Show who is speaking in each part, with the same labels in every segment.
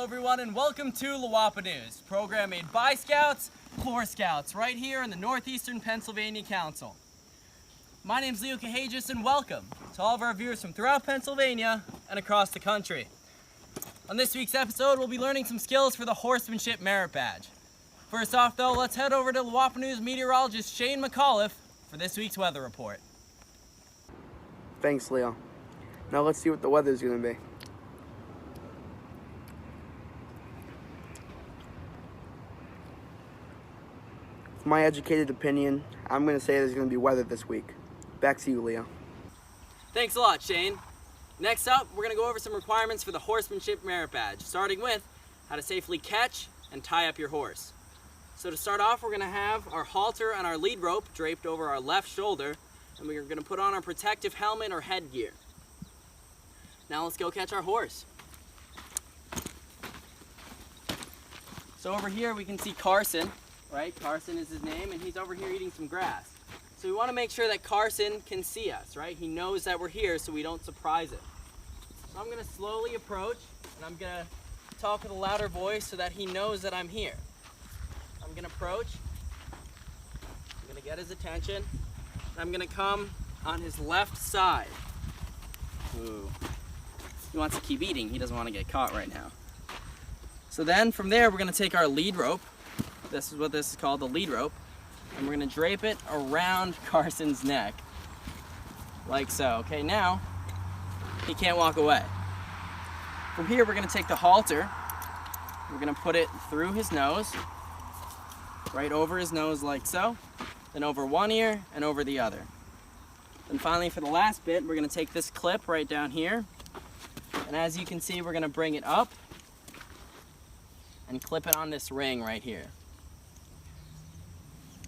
Speaker 1: everyone, and welcome to Lowwapanews, program made by Scouts for Scouts, right here in the Northeastern Pennsylvania Council. My name's Leo Cahages, and welcome to all of our viewers from throughout Pennsylvania and across the country. On this week's episode, we'll be learning some skills for the Horsemanship Merit Badge. First off, though, let's head over to Lowwapanews meteorologist Shane McAuliffe for this week's weather report.
Speaker 2: Thanks, Leo. Now let's see what the weather's going to be. With my educated opinion, I'm going to say there's going to be weather this week. Back to you, Leo.
Speaker 1: Thanks a lot, Shane. Next up, we're going to go over some requirements for the Horsemanship Merit Badge, starting with how to safely catch and tie up your horse. So to start off, we're going to have our halter and our lead rope draped over our left shoulder, and we're going to put on our protective helmet or headgear. Now let's go catch our horse. So over here we can see Carson, right? Carson is his name, and he's over here eating some grass. So we want to make sure that Carson can see us, right? He knows that we're here so we don't surprise him. So I'm going to slowly approach, and I'm going to talk with a louder voice so that he knows that I'm here. I'm going to approach, I'm going to get his attention, and I'm going to come on his left side. Ooh. He wants to keep eating, he doesn't want to get caught right now. So then from there we're going to take our lead rope, this is what this is called, the lead rope, and we're going to drape it around Carson's neck, like so. Okay, now he can't walk away. From here we're going to take the halter, we're going to put it through his nose, right over his nose like so, then over one ear and over the other. And finally, for the last bit, we're going to take this clip right down here, and as you can see, we're going to bring it up and clip it on this ring right here.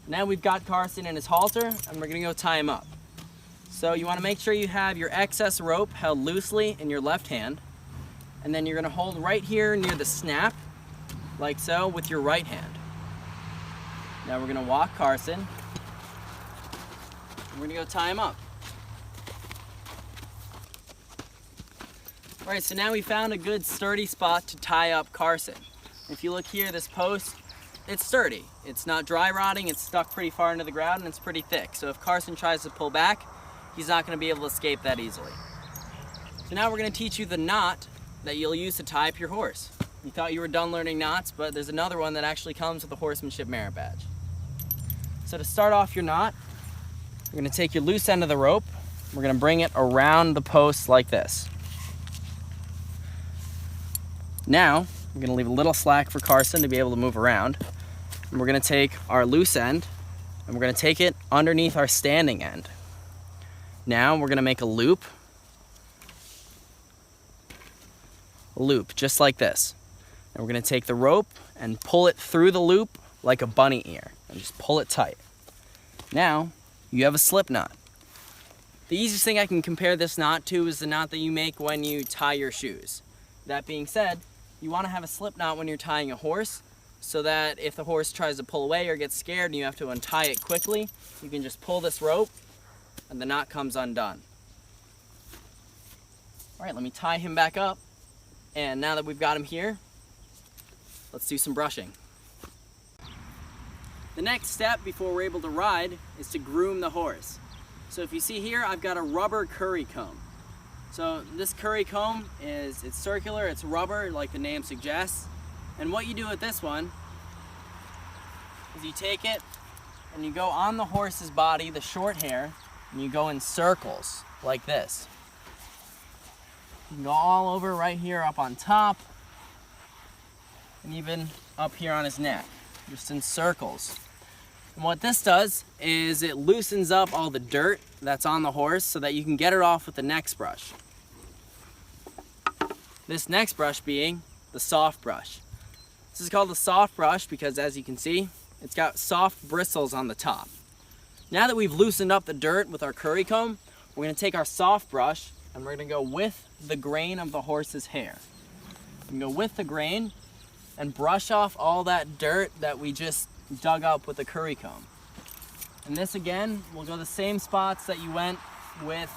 Speaker 1: Now we've got Carson in his halter, and we're going to go tie him up. So you want to make sure you have your excess rope held loosely in your left hand, and then you're going to hold right here near the snap, like so, with your right hand. Now we're going to walk Carson, and we're going to go tie him up. All right, so now we found a good sturdy spot to tie up Carson. If you look here, this post, it's sturdy. It's not dry rotting, it's stuck pretty far into the ground, and it's pretty thick. So if Carson tries to pull back, he's not going to be able to escape that easily. So now we're going to teach you the knot that you'll use to tie up your horse. You thought you were done learning knots, but there's another one that actually comes with the Horsemanship Merit Badge. So to start off your knot, you're going to take your loose end of the rope, we're going to bring it around the post like this. Now, we're going to leave a little slack for Carson to be able to move around. And we're going to take our loose end, and we're going to take it underneath our standing end. Now, we're going to make a loop, just like this. And we're going to take the rope and pull it through the loop like a bunny ear, and just pull it tight. Now, you have a slip knot. The easiest thing I can compare this knot to is the knot that you make when you tie your shoes. That being said, you want to have a slip knot when you're tying a horse, so that if the horse tries to pull away or gets scared and you have to untie it quickly, you can just pull this rope and the knot comes undone. All right, let me tie him back up. And now that we've got him here, let's do some brushing. The next step before we're able to ride is to groom the horse. So if you see here, I've got a rubber curry comb. So this curry comb it's circular, it's rubber like the name suggests. And what you do with this one is you take it and you go on the horse's body, the short hair, and you go in circles like this. You can go all over right here up on top and even up here on his neck, just in circles. And what this does is it loosens up all the dirt that's on the horse so that you can get it off with the next brush. This next brush being the soft brush. This is called the soft brush because, as you can see, it's got soft bristles on the top. Now that we've loosened up the dirt with our curry comb, we're going to take our soft brush and we're going to go with the grain of the horse's hair. We can go with the grain and brush off all that dirt that we just dug up with the curry comb. And this again will go the same spots that you went with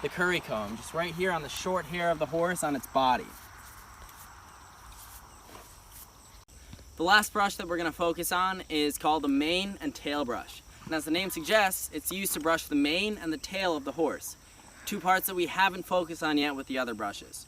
Speaker 1: the curry comb, just right here on the short hair of the horse on its body. The last brush that we're going to focus on is called the mane and tail brush. And as the name suggests, it's used to brush the mane and the tail of the horse. Two parts that we haven't focused on yet with the other brushes.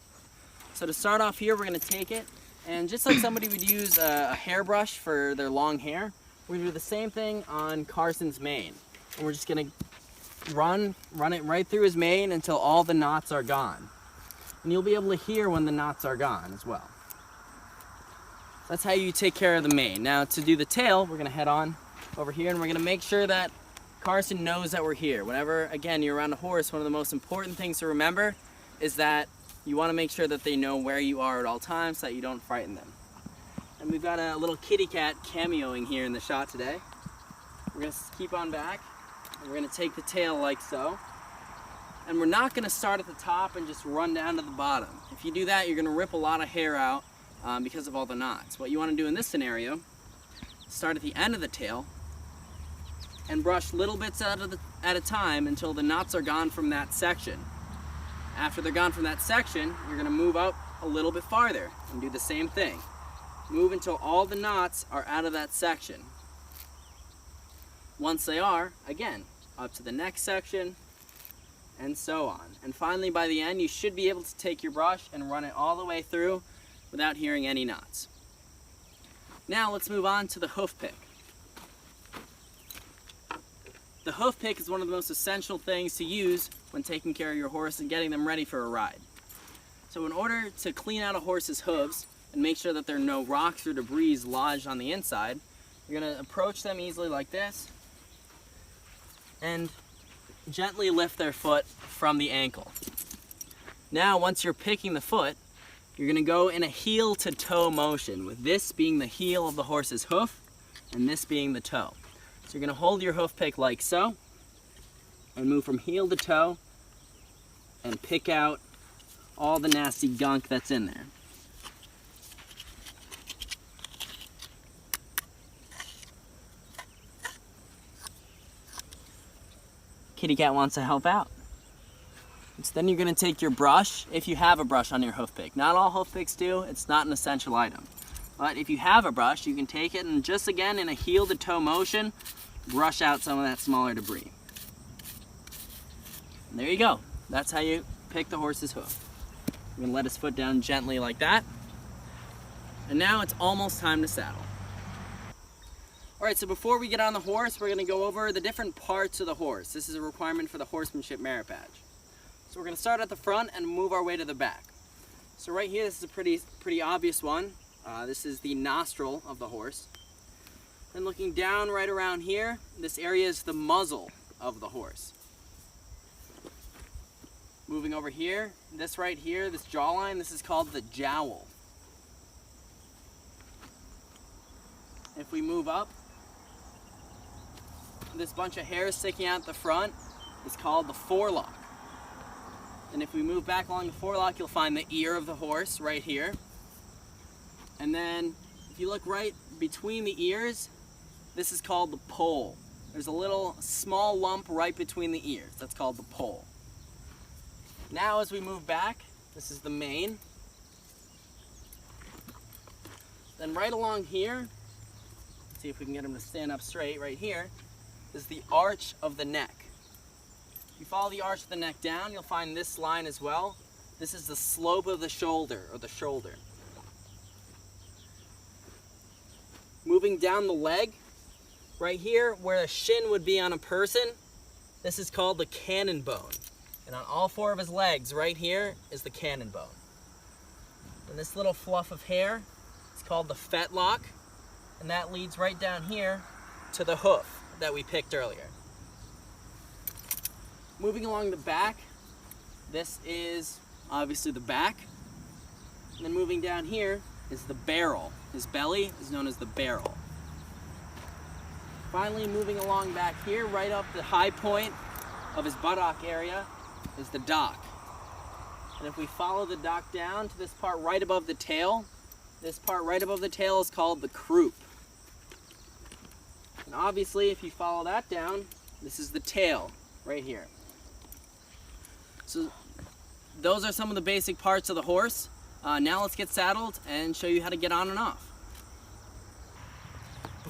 Speaker 1: So to start off here, we're going to take it, and just like somebody would use a hairbrush for their long hair, we're going to do the same thing on Carson's mane. And we're just going to run it right through his mane until all the knots are gone. And you'll be able to hear when the knots are gone as well. That's how you take care of the mane. Now to do the tail, we're going to head on over here, and we're going to make sure that Carson knows that we're here. Whenever, again, you're around a horse, one of the most important things to remember is that you want to make sure that they know where you are at all times so that you don't frighten them. And we've got a little kitty cat cameoing here in the shot today. We're going to keep on back, and we're going to take the tail like so. And we're not going to start at the top and just run down to the bottom. If you do that, you're going to rip a lot of hair out because of all the knots. What you want to do in this scenario, start at the end of the tail and brush little bits at a time until the knots are gone from that section. After they're gone from that section, you're going to move up a little bit farther and do the same thing. Move until all the knots are out of that section. Once they are, again, up to the next section, and so on. And finally, by the end, you should be able to take your brush and run it all the way through without hearing any knots. Now let's move on to the hoof pick. The hoof pick is one of the most essential things to use when taking care of your horse and getting them ready for a ride. So in order to clean out a horse's hooves and make sure that there are no rocks or debris lodged on the inside, you're going to approach them easily like this and gently lift their foot from the ankle. Now once you're picking the foot, you're going to go in a heel to toe motion, with this being the heel of the horse's hoof and this being the toe. So you're going to hold your hoof pick like so and move from heel to toe and pick out all the nasty gunk that's in there. Kitty cat wants to help out. So then you're going to take your brush, if you have a brush on your hoof pick. Not all hoof picks do, it's not an essential item. But if you have a brush, you can take it and just again in a heel to toe motion, brush out some of that smaller debris. And there you go. That's how you pick the horse's hoof. You're going to let his foot down gently like that. And now it's almost time to saddle. Alright, so before we get on the horse, we're going to go over the different parts of the horse. This is a requirement for the Horsemanship Merit Badge. So we're going to start at the front and move our way to the back. So right here, this is a pretty obvious one. This is the nostril of the horse. Then looking down right around here, this area is the muzzle of the horse. Moving over here, this right here, this jawline, this is called the jowl. If we move up, this bunch of hair sticking out the front is called the forelock. And if we move back along the forelock, you'll find the ear of the horse right here. And then if you look right between the ears, this is called the poll. There's a little small lump right between the ears. That's called the poll. Now as we move back, this is the mane. Then right along here, let's see if we can get him to stand up straight right here, is the arch of the neck. If you follow the arch of the neck down, you'll find this line as well. This is the slope of the shoulder, or the shoulder. Moving down the leg, right here where a shin would be on a person, this is called the cannon bone. And on all four of his legs, right here, is the cannon bone. And this little fluff of hair is called the fetlock, and that leads right down here to the hoof that we picked earlier. Moving along the back, this is obviously the back. And then moving down here is the barrel. His belly is known as the barrel. Finally, moving along back here, right up the high point of his buttock area, is the dock. And if we follow the dock down to this part right above the tail, this part right above the tail is called the croup. And obviously, if you follow that down, this is the tail right here. So those are some of the basic parts of the horse. Now let's get saddled and show you how to get on and off.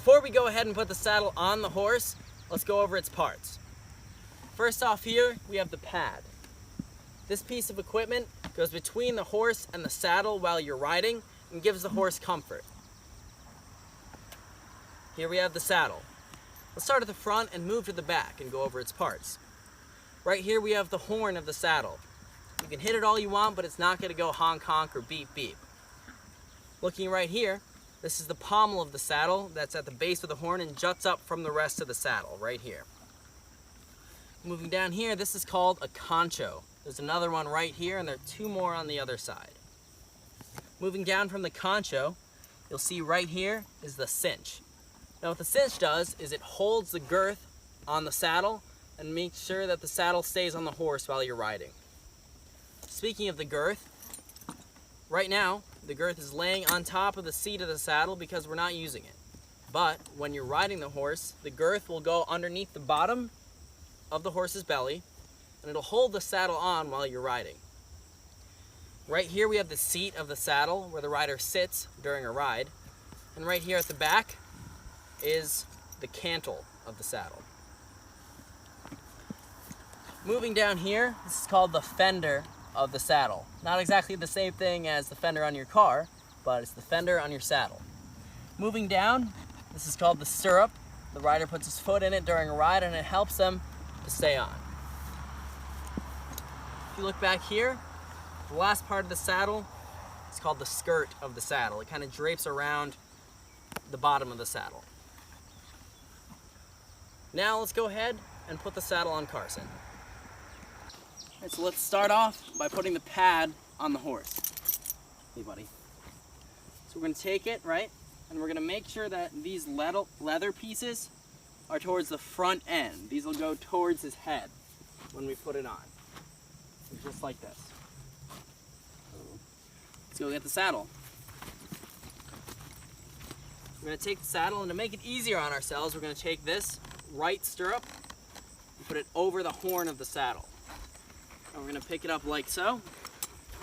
Speaker 1: before we go ahead and put the saddle on the horse, let's go over its parts. First off here, we have the pad. This piece of equipment goes between the horse and the saddle while you're riding and gives the horse comfort. Here we have the saddle. Let's start at the front and move to the back and go over its parts. Right here we have the horn of the saddle. You can hit it all you want, but it's not going to go honk honk or beep beep. Looking right here, this is the pommel of the saddle that's at the base of the horn and juts up from the rest of the saddle right here. Moving down here, this is called a concho. There's another one right here, and there are two more on the other side. Moving down from the concho, you'll see right here is the cinch. Now what the cinch does is it holds the girth on the saddle and makes sure that the saddle stays on the horse while you're riding. Speaking of the girth, right now the girth is laying on top of the seat of the saddle because we're not using it. But when you're riding the horse, the girth will go underneath the bottom of the horse's belly and it'll hold the saddle on while you're riding. Right here we have the seat of the saddle where the rider sits during a ride, and right here at the back is the cantle of the saddle. Moving down here, this is called the fender of the saddle. Not exactly the same thing as the fender on your car, but it's the fender on your saddle. Moving down, this is called the stirrup. The rider puts his foot in it during a ride and it helps them to stay on. If you look back here, the last part of the saddle is called the skirt of the saddle. It kind of drapes around the bottom of the saddle. Now let's go ahead and put the saddle on Carson. All right, so let's start off by putting the pad on the horse. Hey buddy. So we're going to take it, right? And we're going to make sure that these leather pieces are towards the front end. These will go towards his head when we put it on. So just like this. Let's go get the saddle. We're going to take the saddle, and to make it easier on ourselves, we're going to take this right stirrup and put it over the horn of the saddle. And we're going to pick it up like so.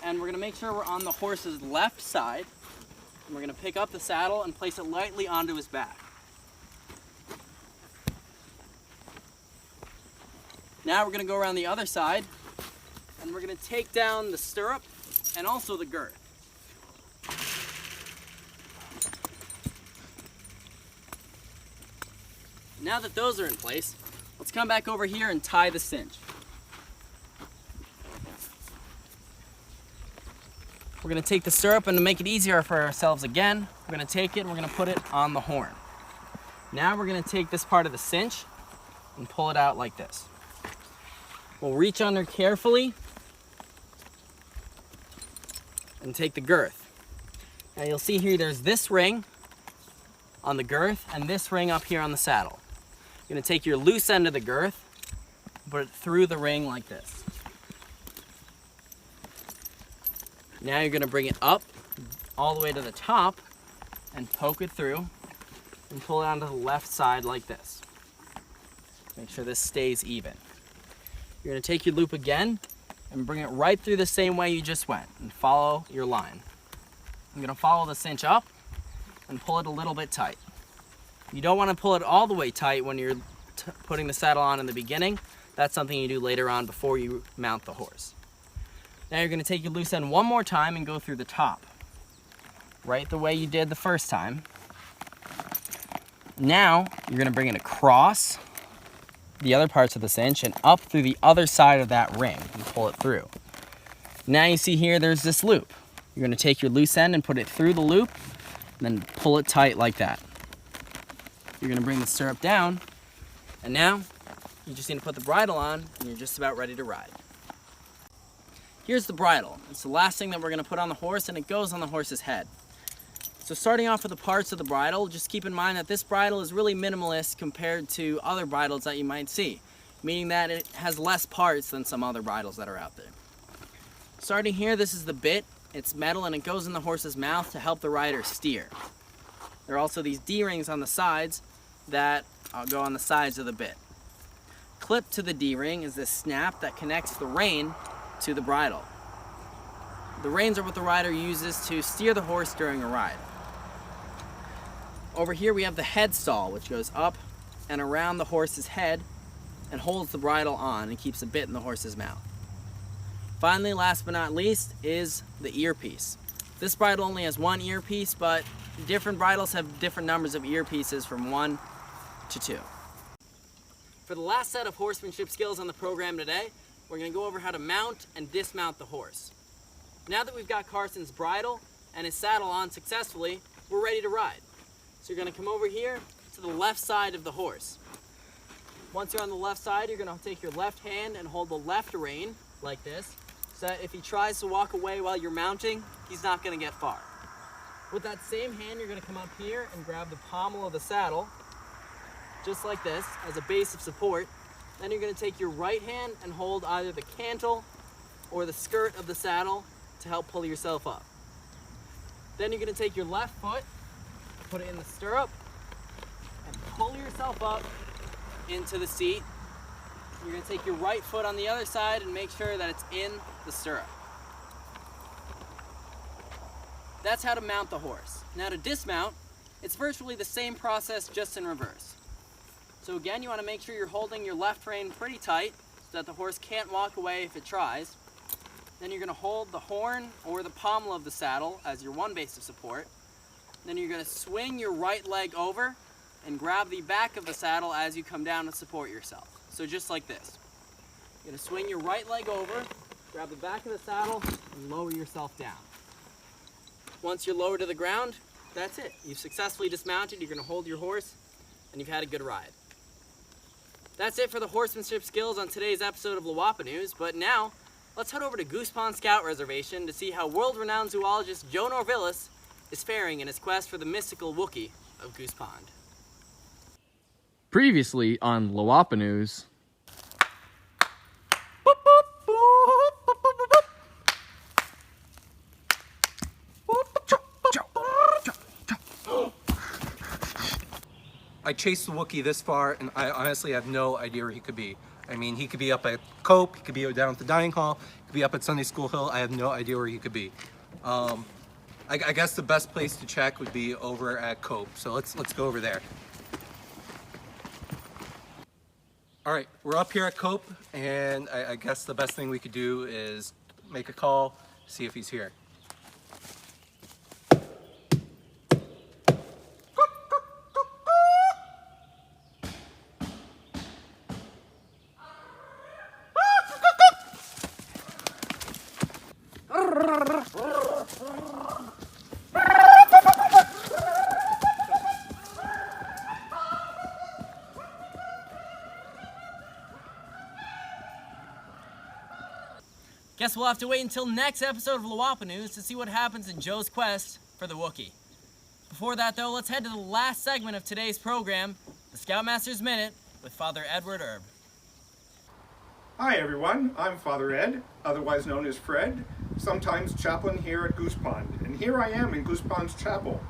Speaker 1: And we're going to make sure we're on the horse's left side. And we're going to pick up the saddle and place it lightly onto his back. Now we're going to go around the other side, and we're going to take down the stirrup and also the girth. Now that those are in place, let's come back over here and tie the cinch. We're going to take the stirrup, and to make it easier for ourselves again, we're going to take it and we're going to put it on the horn. Now we're going to take this part of the cinch and pull it out like this. We'll reach under carefully and take the girth. Now you'll see here there's this ring on the girth and this ring up here on the saddle. You're going to take your loose end of the girth and put it through the ring like this. Now you're going to bring it up all the way to the top and poke it through and pull it onto the left side like this. Make sure this stays even. You're going to take your loop again and bring it right through the same way you just went and follow your line. I'm going to follow the cinch up and pull it a little bit tight. You don't want to pull it all the way tight when you're putting the saddle on in the beginning. That's something you do later on before you mount the horse. Now you're going to take your loose end one more time and go through the top, right the way you did the first time. Now you're going to bring it across the other parts of the cinch and up through the other side of that ring and pull it through. Now you see here there's this loop. You're going to take your loose end and put it through the loop and then pull it tight like that. You're going to bring the stirrup down, and now you just need to put the bridle on and you're just about ready to ride. Here's the bridle. It's the last thing that we're going to put on the horse, and it goes on the horse's head. So starting off with the parts of the bridle, just keep in mind that this bridle is really minimalist compared to other bridles that you might see, meaning that it has less parts than some other bridles that are out there. Starting here, this is the bit. It's metal and it goes in the horse's mouth to help the rider steer. There are also these D-rings on the sides that go on the sides of the bit. Clipped to the D-ring is this snap that connects the rein to the bridle. The reins are what the rider uses to steer the horse during a ride. Over here we have the head stall, which goes up and around the horse's head and holds the bridle on and keeps a bit in the horse's mouth. Finally, last but not least, is the earpiece. This bridle only has one earpiece, but different bridles have different numbers of earpieces from 1 to 2. For the last set of horsemanship skills on the program today, we're going to go over how to mount and dismount the horse. Now that we've got Carson's bridle and his saddle on successfully, we're ready to ride. So you're going to come over here to the left side of the horse. Once you're on the left side, you're going to take your left hand and hold the left rein like this, so that if he tries to walk away while you're mounting, he's not going to get far. With that same hand, you're going to come up here and grab the pommel of the saddle, just like this, as a base of support. Then you're going to take your right hand and hold either the cantle or the skirt of the saddle to help pull yourself up. Then you're going to take your left foot, put it in the stirrup, and pull yourself up into the seat. You're going to take your right foot on the other side and make sure that it's in the stirrup. That's how to mount the horse. Now to dismount, it's virtually the same process, just in reverse. So again, you want to make sure you're holding your left rein pretty tight so that the horse can't walk away if it tries. Then you're going to hold the horn or the pommel of the saddle as your one base of support. Then you're going to swing your right leg over and grab the back of the saddle as you come down to support yourself. So just like this. You're going to swing your right leg over, grab the back of the saddle, and lower yourself down. Once you're lower to the ground, that's it. You've successfully dismounted, you're going to hold your horse, and you've had a good ride. That's it for the horsemanship skills on today's episode of Lowwapanews, but now, let's head over to Goose Pond Scout Reservation to see how world-renowned zoologist Joe Norvillis is faring in his quest for the mystical Wookiee of Goose Pond.
Speaker 3: Previously on Lowwapanews.
Speaker 4: I chased the Wookiee this far, and I honestly have no idea where he could be. I mean, he could be up at Cope, he could be down at the dining hall, he could be up at Sunday School Hill. I have no idea where he could be. I guess the best place to check would be over at Cope, so let's go over there. All right, we're up here at Cope, and I guess the best thing we could do is make a call, see if he's here.
Speaker 1: Guess we'll have to wait until next episode of Lowwapanews to see what happens in Joe's quest for the Wookiee. Before that though, let's head to the last segment of today's program, the Scoutmaster's Minute with Father Edward Erb.
Speaker 5: Hi everyone, I'm Father Ed, otherwise known as Fred, sometimes chaplain here at Goose Pond, and here I am in Goose Pond's chapel.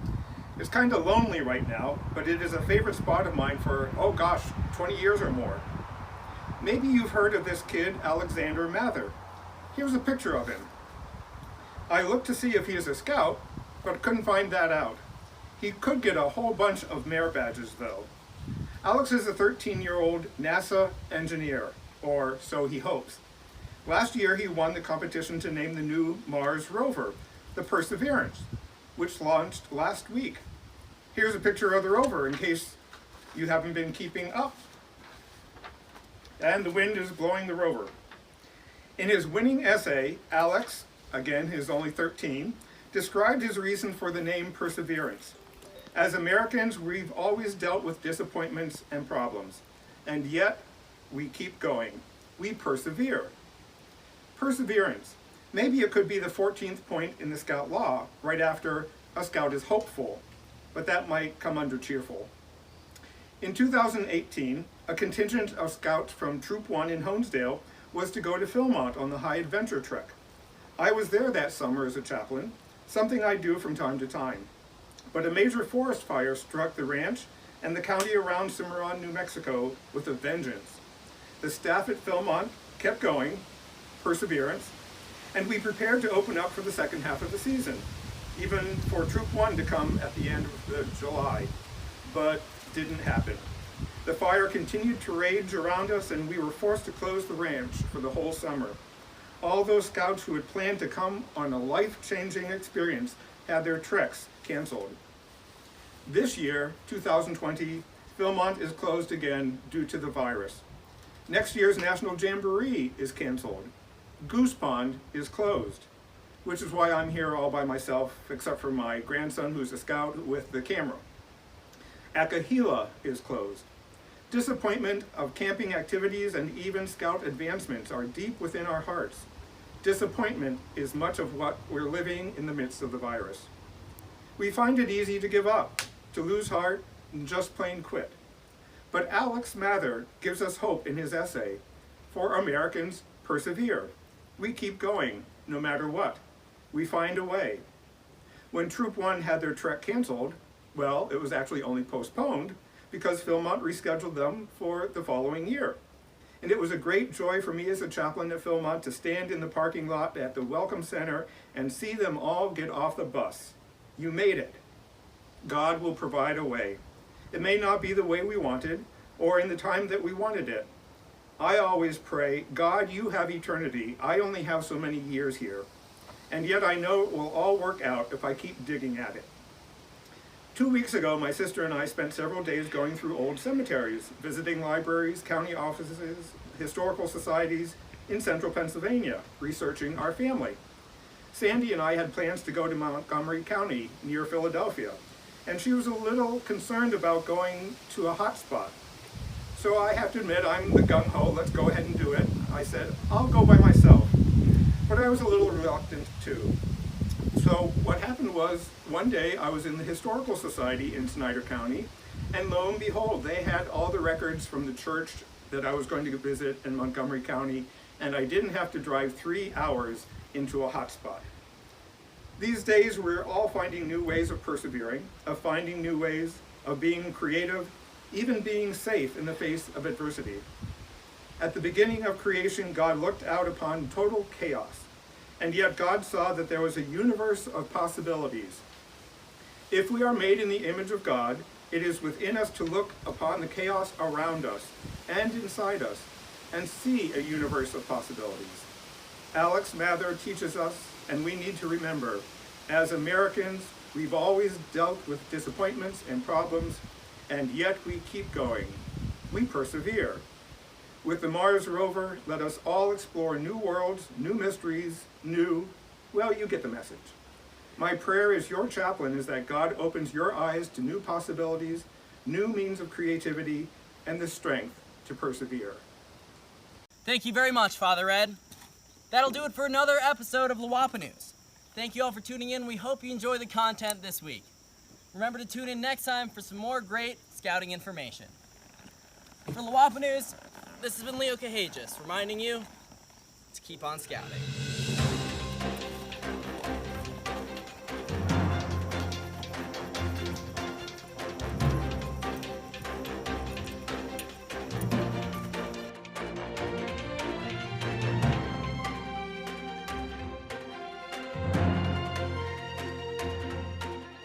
Speaker 5: It's kind of lonely right now, but it is a favorite spot of mine for, 20 years or more. Maybe you've heard of this kid, Alexander Mather. Here's a picture of him. I looked to see if he is a scout, but couldn't find that out. He could get a whole bunch of merit badges though. Alex is a 13-year-old NASA engineer, or so he hopes. Last year he won the competition to name the new Mars rover, the Perseverance, which launched last week. Here's a picture of the rover in case you haven't been keeping up. And the wind is blowing the rover. In his winning essay, Alex, again he is only 13, described his reason for the name Perseverance. As Americans, we've always dealt with disappointments and problems, and yet we keep going. We persevere. Perseverance. Maybe it could be the 14th point in the Scout Law, right after a Scout is hopeful, but that might come under cheerful. In 2018, a contingent of Scouts from Troop 1 in Honesdale was to go to Philmont on the High Adventure Trek. I was there that summer as a chaplain, something I do from time to time. But a major forest fire struck the ranch and the county around Cimarron, New Mexico with a vengeance. The staff at Philmont kept going, perseverance, and we prepared to open up for the second half of the season, even for Troop 1 to come at the end of July. but didn't happen. The fire continued to rage around us, and we were forced to close the ranch for the whole summer. All those scouts who had planned to come on a life-changing experience had their treks canceled. This year, 2020, Philmont is closed again due to the virus. Next year's National Jamboree is canceled. Goose Pond is closed, which is why I'm here all by myself, except for my grandson who's a scout with the camera. Akahila is closed. Disappointment of camping activities and even scout advancements are deep within our hearts. Disappointment is much of what we're living in the midst of the virus. We find it easy to give up, to lose heart, and just plain quit. But Alex Mather gives us hope in his essay, "For Americans, persevere. We keep going, no matter what. We find a way." When Troop 1 had their trek canceled, well, it was actually only postponed because Philmont rescheduled them for the following year. And it was a great joy for me as a chaplain at Philmont to stand in the parking lot at the Welcome Center and see them all get off the bus. You made it. God will provide a way. It may not be the way we wanted or in the time that we wanted it. I always pray, God, you have eternity. I only have so many years here. And yet I know it will all work out if I keep digging at it. 2 weeks ago, my sister and I spent several days going through old cemeteries, visiting libraries, county offices, historical societies in central Pennsylvania, researching our family. Sandy and I had plans to go to Montgomery County near Philadelphia, and she was a little concerned about going to a hot spot. So I have to admit, I'm the gung-ho, let's go ahead and do it. I said, I'll go by myself, but I was a little reluctant too. So what happened was, one day I was in the Historical Society in Snyder County, and lo and behold, they had all the records from the church that I was going to visit in Montgomery County, and I didn't have to drive 3 hours into a hot spot. These days, we're all finding new ways of persevering, of finding new ways of being creative, even being safe in the face of adversity. At the beginning of creation, God looked out upon total chaos. And yet God saw that there was a universe of possibilities. If we are made in the image of God, it is within us to look upon the chaos around us and inside us and see a universe of possibilities. Alex Mather teaches us, and we need to remember, as Americans, we've always dealt with disappointments and problems, and yet we keep going. We persevere. With the Mars rover, let us all explore new worlds, new mysteries, well, you get the message. My prayer as your chaplain is that God opens your eyes to new possibilities, new means of creativity, and the strength to persevere.
Speaker 1: Thank you very much, Father Ed. That'll do it for another episode of Lowwapanews. Thank you all for tuning in. We hope you enjoy the content this week. Remember to tune in next time for some more great scouting information. For Lowwapanews, this has been Leo Cahages, reminding you to keep on scouting.